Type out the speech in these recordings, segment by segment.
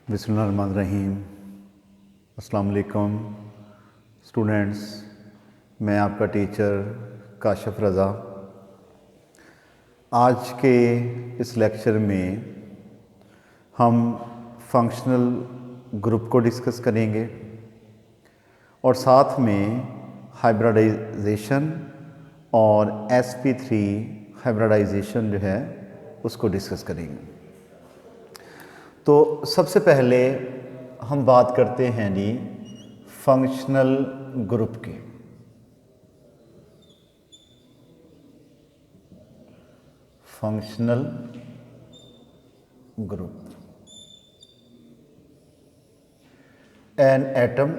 बिस्मिल्लाहिर्रहमानिर्रहीम। अस्सलाम वालेकुम स्टूडेंट्स, मैं आपका टीचर काशिफ रज़ा। आज के इस लेक्चर में हम फंक्शनल ग्रुप को डिस्कस करेंगे और साथ में हाइब्रिडाइजेशन और sp3 हाइब्रिडाइजेशन जो है उसको डिस्कस करेंगे। तो सबसे पहले हम बात करते हैं जी फंक्शनल ग्रुप की। Functional group, an atom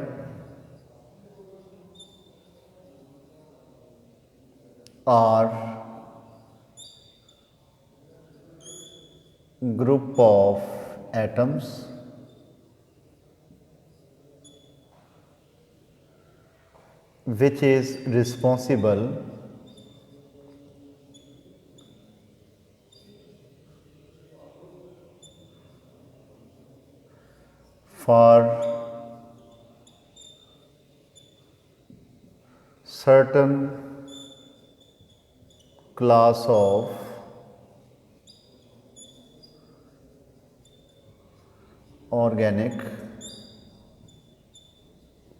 or group of atoms which is responsible for certain class of organic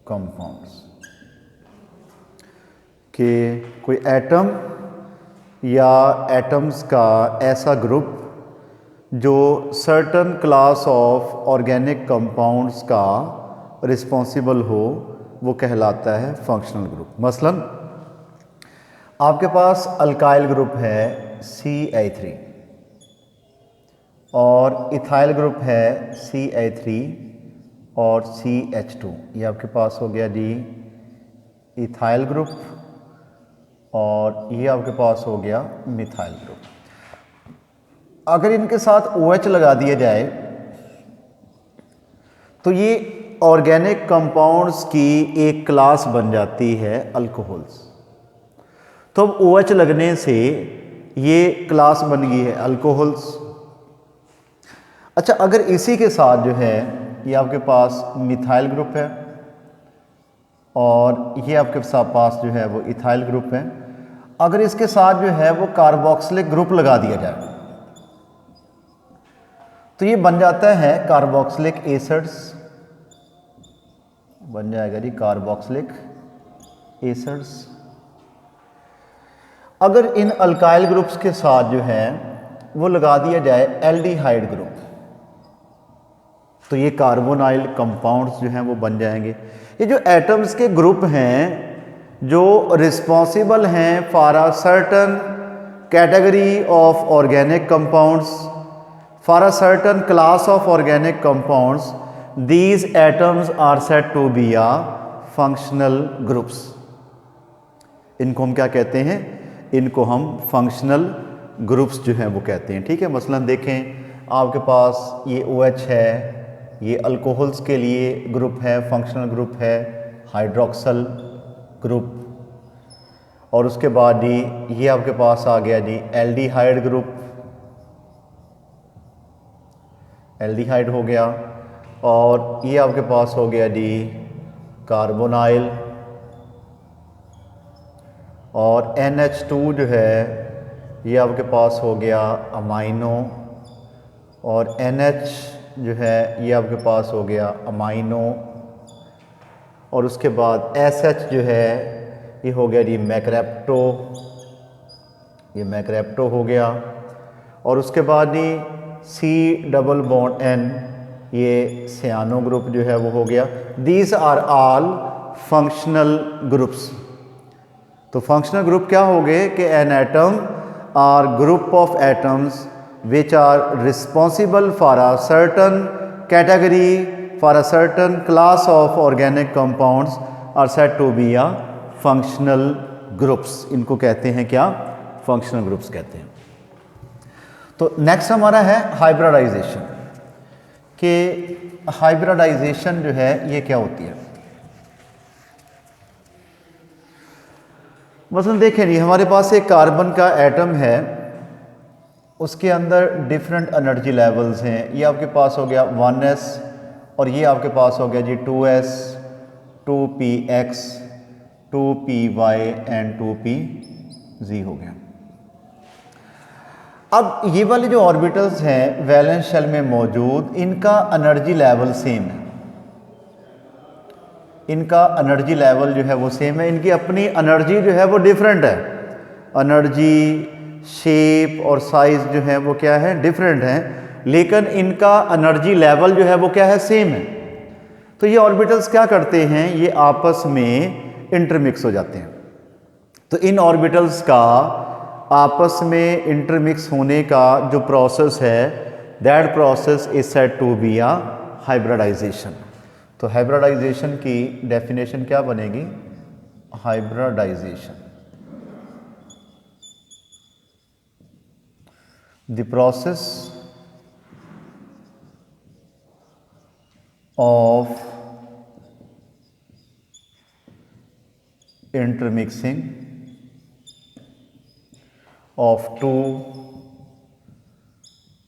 compounds, कि कोई एटम या एटम्स का ऐसा ग्रुप जो certain class of organic compounds का रिस्पॉन्सिबल हो, वो कहलाता है फंक्शनल ग्रुप। मसलन आपके पास अल्काइल ग्रुप है CH3 और इथाइल ग्रुप है CH3 और CH2। ये आपके पास हो गया जी इथाइल ग्रुप और ये आपके पास हो गया मिथाइल ग्रुप। अगर इनके साथ OH लगा दिया जाए तो ये ऑर्गेनिक कंपाउंड्स की एक क्लास बन जाती है अल्कोहल्स। तो अब OH लगने से ये क्लास बन गई है अल्कोहल्स। अच्छा, अगर इसी के साथ जो है ये आपके पास मिथाइल ग्रुप है और ये आपके पास जो है वो इथाइल ग्रुप है, अगर इसके साथ जो है वो कार्बोक्सिलिक ग्रुप लगा दिया जाए तो ये बन जाता है कार्बोक्सिलिक एसिड्स, बन जाएगा जी कार्बोक्सिलिक एसिड्स। अगर इन अल्काइल ग्रुप्स के साथ जो है वो लगा दिया जाए एल्डिहाइड ग्रुप तो ये कार्बोनाइल कंपाउंड्स जो हैं वो बन जाएंगे। ये जो एटम्स के ग्रुप हैं जो रिस्पॉन्सिबल हैं for a certain category of organic compounds, for a certain class of organic compounds, these atoms are said to be a functional groups. इनको हम क्या कहते हैं? इनको हम फंक्शनल ग्रुप्स जो हैं वो कहते हैं। ठीक है, मसलन देखें आपके पास ये OH है, ये अल्कोहल्स के लिए ग्रुप है, फंक्शनल ग्रुप है हाइड्रोक्सल ग्रुप, और उसके बाद ये आपके पास आ गया जी एल्डिहाइड ग्रुप, एल्डिहाइड हो गया, और ये आपके पास हो गया जी कार्बोनाइल, और NH2 जो है ये आपके पास हो गया अमाइनो, और NH जो है ये आपके पास हो गया अमाइनो, और उसके बाद SH जो है ये हो गया जी मैक्रेप्टो, ये मैक्रेप्टो हो गया, और उसके बाद ही C+N ये सियानो ग्रुप जो है वो हो गया। These are all functional groups. तो फंक्शनल ग्रुप क्या हो गए कि an atom or group of atoms which are responsible for a certain category, for a certain class of organic compounds are said to be a functional groups। इनको कहते हैं क्या? functional groups कहते हैं। तो नेक्स्ट हमारा है हाइब्रिडाइजेशन, कि हाइब्रिडाइजेशन जो है ये क्या होती है। मसलन देखें जी, हमारे पास एक कार्बन का एटम है, उसके अंदर डिफरेंट एनर्जी लेवल्स हैं। ये आपके पास हो गया 1s और ये आपके पास हो गया जी 2s 2px 2py and 2pz हो गया। अब ये वाले जो ऑर्बिटल्स हैं वैलेंस शेल में मौजूद, इनका एनर्जी लेवल सेम है, इनका एनर्जी लेवल जो है वो सेम है, इनकी अपनी एनर्जी जो है वो डिफरेंट है, एनर्जी शेप और साइज जो है वो क्या है डिफरेंट है, लेकिन इनका एनर्जी लेवल जो है वो क्या है सेम है। तो ये ऑर्बिटल्स क्या करते हैं, ये आपस में इंटरमिक्स हो जाते हैं। तो इन ऑर्बिटल्स का आपस में इंटरमिक्स होने का जो प्रोसेस है, that process is said to be a hybridization. तो हाइब्रिडाइजेशन की डेफिनेशन क्या बनेगी, hybridization the process of intermixing of two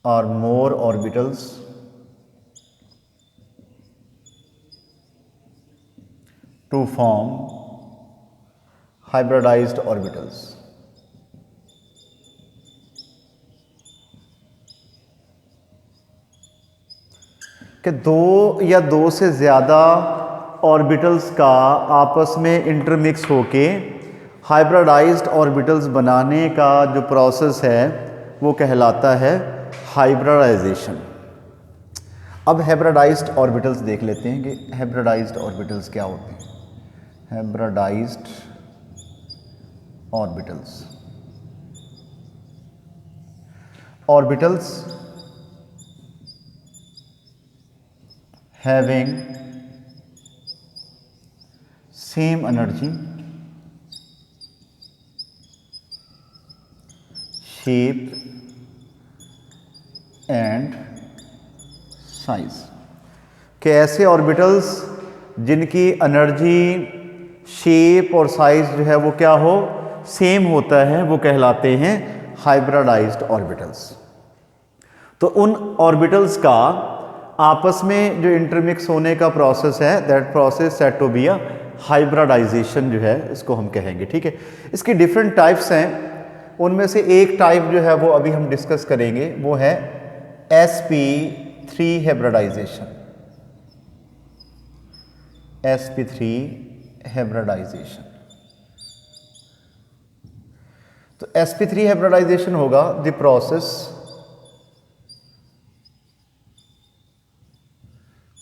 or more orbitals to form hybridized orbitals। कि दो या दो से ज़्यादा ऑर्बिटल्स का आपस में इंटरमिक्स होके हाइब्रिडाइज्ड ऑर्बिटल्स बनाने का जो प्रोसेस है वो कहलाता है हाइब्रिडाइजेशन। अब हाइब्रिडाइज्ड ऑर्बिटल्स देख लेते हैं कि हाइब्रिडाइज्ड ऑर्बिटल्स क्या होते हैं। Hybridized orbitals, orbitals having same energy, shape and size। कि ऐसे ऑर्बिटल्स जिनकी एनर्जी शेप और साइज जो है वो क्या हो सेम होता है, वो कहलाते हैं हाइब्रिडाइज्ड ऑर्बिटल्स। तो उन ऑर्बिटल्स का आपस में जो इंटरमिक्स होने का प्रोसेस है, that process said to be a hybridization जो है इसको हम कहेंगे। ठीक है, इसकी डिफरेंट टाइप्स हैं, उनमें से एक टाइप जो है वो अभी हम डिस्कस करेंगे, वो है sp3 हाइब्रिडाइजेशन। sp3 हाइब्रिडाइजेशन, तो sp3 हाइब्रिडाइजेशन होगा the process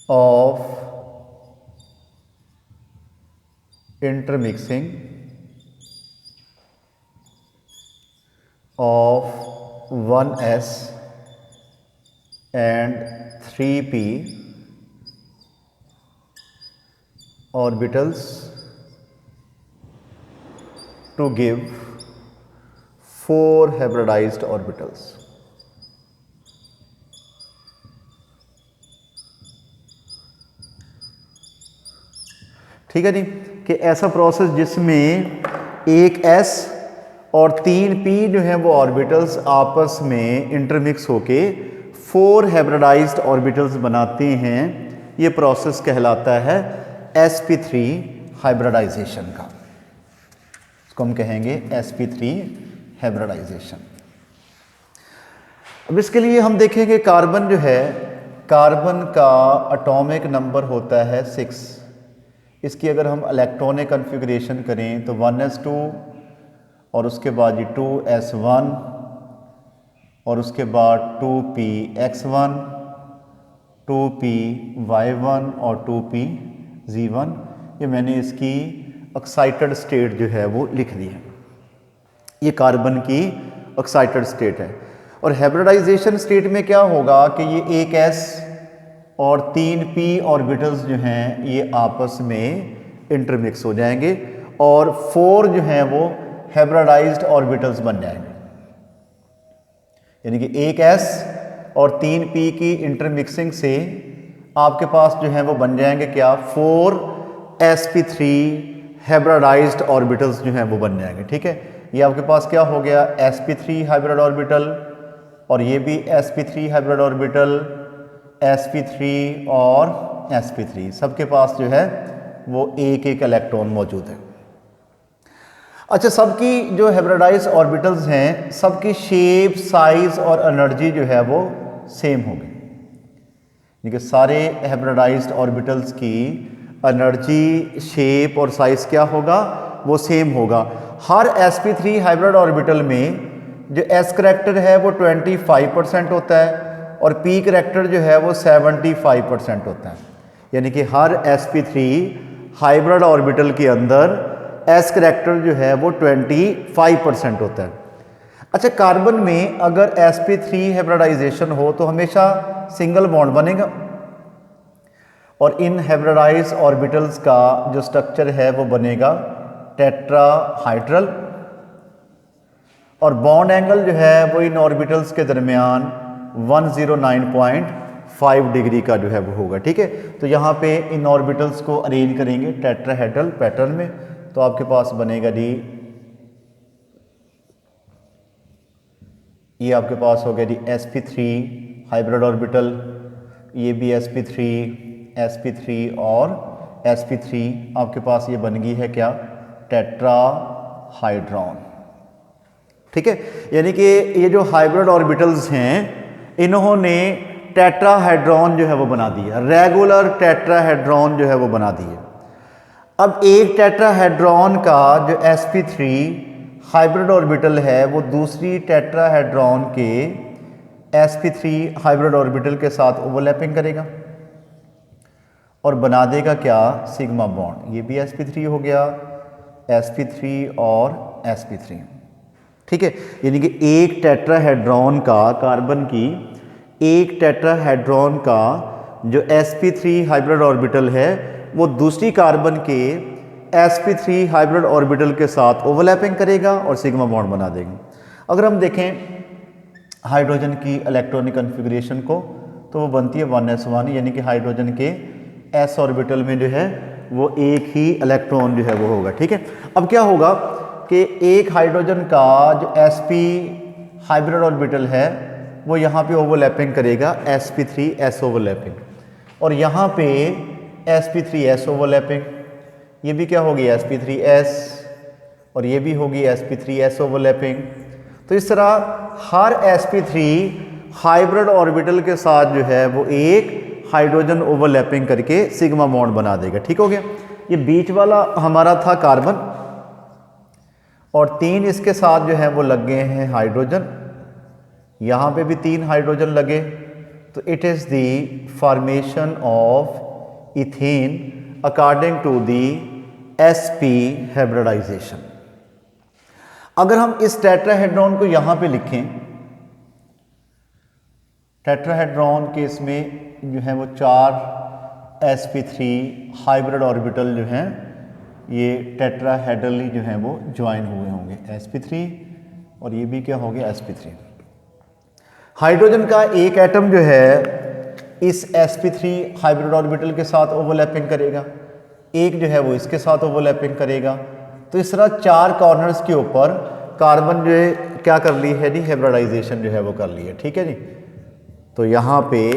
of intermixing of 1s and 3p orbitals to give 4 hybridized orbitals। ठीक है जी, कि ऐसा प्रोसेस जिसमें एक s और 3p जो है वो ऑर्बिटल्स आपस में इंटरमिक्स होके 4 हाइब्रिडाइज्ड ऑर्बिटल्स बनाते हैं, ये प्रोसेस कहलाता है sp3 हाइब्रिडाइजेशन का। इसको हम कहेंगे sp3 हाइब्रिडाइजेशन। अब इसके लिए हम देखेंगे कार्बन जो है, कार्बन का एटॉमिक नंबर होता है 6। इसकी अगर हम इलेक्ट्रॉनिक कन्फिगरेशन करें तो 1s2 और उसके बाद ये 2s1 और उसके बाद 2px1 2py1 और 2pz1। ये मैंने इसकी एक्साइटेड स्टेट जो है वो लिख दी है, ये कार्बन की एक्साइटेड स्टेट है। और हाइब्रिडाइजेशन स्टेट में क्या होगा कि ये एक s और 3p ऑर्बिटल्स जो हैं ये आपस में इंटरमिक्स हो जाएंगे और 4 जो हैं वो हाइब्रिडाइज्ड ऑर्बिटल्स बन जाएंगे। यानी कि एक s और 3p की इंटरमिक्सिंग से आपके पास जो है वो बन जाएंगे क्या, 4 sp3 हाइब्रिडाइज्ड ऑर्बिटल्स जो हैं वो बन जाएंगे। ठीक है, ये आपके पास क्या हो गया, sp3 हाइब्रिड ऑर्बिटल और ये भी sp3 हाइब्रिड ऑर्बिटल, sp3 और sp3, सबके पास जो है वो एक एक इलेक्ट्रॉन मौजूद है। अच्छा, सबकी जो हाइब्रिडाइज ऑर्बिटल्स हैं सबकी शेप, साइज और एनर्जी जो है वो सेम होगी, क्योंकि सारे हाइब्रिडाइज्ड ऑर्बिटल्स की एनर्जी, शेप और साइज क्या होगा, वो सेम होगा। हर sp3 हाइब्रिड ऑर्बिटल में जो s करैक्टर है वो 25% होता है और p करैक्टर जो है वो 75% होता है, यानी कि हर sp3 हाइब्रिड ऑर्बिटल के अंदर s करैक्टर जो है वो 25% होता है। अच्छा, कार्बन में अगर sp3 हाइब्रिडाइजेशन हो तो हमेशा सिंगल बॉन्ड बनेगा और इन हाइब्रिडाइज्ड ऑर्बिटल्स का जो स्ट्रक्चर है वो बनेगा टेट्राहाइड्रल, और बॉन्ड एंगल जो है वो इन ऑर्बिटल्स के दरमियान 109.5 डिग्री का जो है वो होगा। ठीक है, तो यहाँ पे इन ऑर्बिटल्स को अरेंज करेंगे टेट्राहेड्रल पैटर्न में, तो आपके पास बनेगा जी, ये आपके पास हो गया जी sp3 हाइब्रिड ऑर्बिटल, ये भी sp3 और sp3, आपके पास ये बन गई है क्या, टेट्राहाइड्रॉन। ठीक है, यानी कि ये जो हाइब्रिड ऑर्बिटल्स हैं इन्होंने टेट्राहेड्रॉन जो है वो बना दिया, रेगुलर टेट्राहेड्रॉन जो है वो बना दिए। अब एक टेट्राहेड्रॉन का जो sp3 हाइब्रिड ऑर्बिटल है वो दूसरी टेट्राहेड्रॉन के sp3 हाइब्रिड ऑर्बिटल के साथ ओवरलैपिंग करेगा और बना देगा क्या, सिग्मा बॉन्ड। ये भी sp3 हो गया, sp3 और sp3। ठीक है, यानी कि एक टेट्राहेड्रॉन का, कार्बन की एक टेट्राहेड्रॉन का जो sp3 हाइब्रिड ऑर्बिटल है वो दूसरी कार्बन के sp3 हाइब्रिड ऑर्बिटल के साथ ओवरलैपिंग करेगा और सिग्मा बॉन्ड बना देगा। अगर हम देखें हाइड्रोजन की इलेक्ट्रॉनिक कॉन्फ़िगरेशन को तो वो बनती है 1s1, यानी कि हाइड्रोजन के s ऑर्बिटल में जो है वो एक ही इलेक्ट्रॉन जो है वो होगा। ठीक है, अब क्या होगा कि एक हाइड्रोजन का जो sp हाइब्रिड ऑर्बिटल है वो यहाँ पे ओवरलैपिंग करेगा sp3s ओवरलैपिंग, और यहाँ पे sp3s ओवरलैपिंग, ये भी क्या होगी sp3s और ये भी होगी sp3s ओवरलैपिंग। तो इस तरह हर sp3 हाइब्रिड ऑर्बिटल के साथ जो है वो एक हाइड्रोजन ओवरलैपिंग करके सिग्मा बॉन्ड बना देगा। ठीक हो गया, ये बीच वाला हमारा था कार्बन और 3 इसके साथ जो है वो लग गए हैं हाइड्रोजन, यहाँ पे भी 3 हाइड्रोजन लगे, तो it is the formation of ethane according to the sp hybridization. अगर हम इस टेट्राहेड्रॉन को यहाँ पे लिखें, टेट्राहेड्रॉन के इसमें जो है वो 4 sp3 हाइब्रिड ऑर्बिटल जो हैं ये टेट्राहेड्रली जो हैं वो ज्वाइन हुए होंगे, sp3 और ये भी क्या हो गया sp3। हाइड्रोजन का एक एटम जो है इस sp3 हाइब्रिड ऑर्बिटल के साथ ओवरलैपिंग करेगा, एक जो है वो इसके साथ ओवरलैपिंग करेगा। तो इस तरह 4 कॉर्नर्स के ऊपर कार्बन जो है क्या कर ली है जी, हाइब्रिडाइजेशन जो है वो कर ली है। ठीक है जी, तो यहाँ पे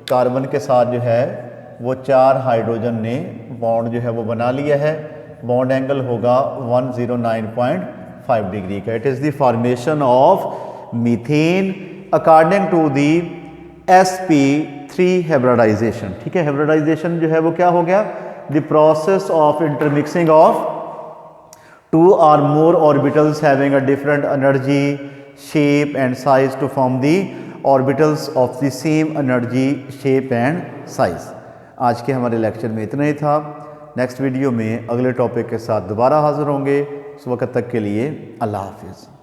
कार्बन के साथ जो है वो 4 हाइड्रोजन ने बॉन्ड जो है वो बना लिया है, बॉन्ड एंगल होगा 109.5 डिग्री का। It is the formation of methane according to the sp3 hybridization. ठीक है, हाइब्रिडाइजेशन जो है वो क्या हो गया, the process of intermixing of 2 or more orbitals having a different energy, shape and size to form the orbitals of the same energy, shape and size। आज के हमारे लेक्चर में इतना ही था। नेक्स्ट वीडियो में अगले टॉपिक के साथ दोबारा हाजिर होंगे। उस वक्त तक के लिए अल्लाह हाफिज़।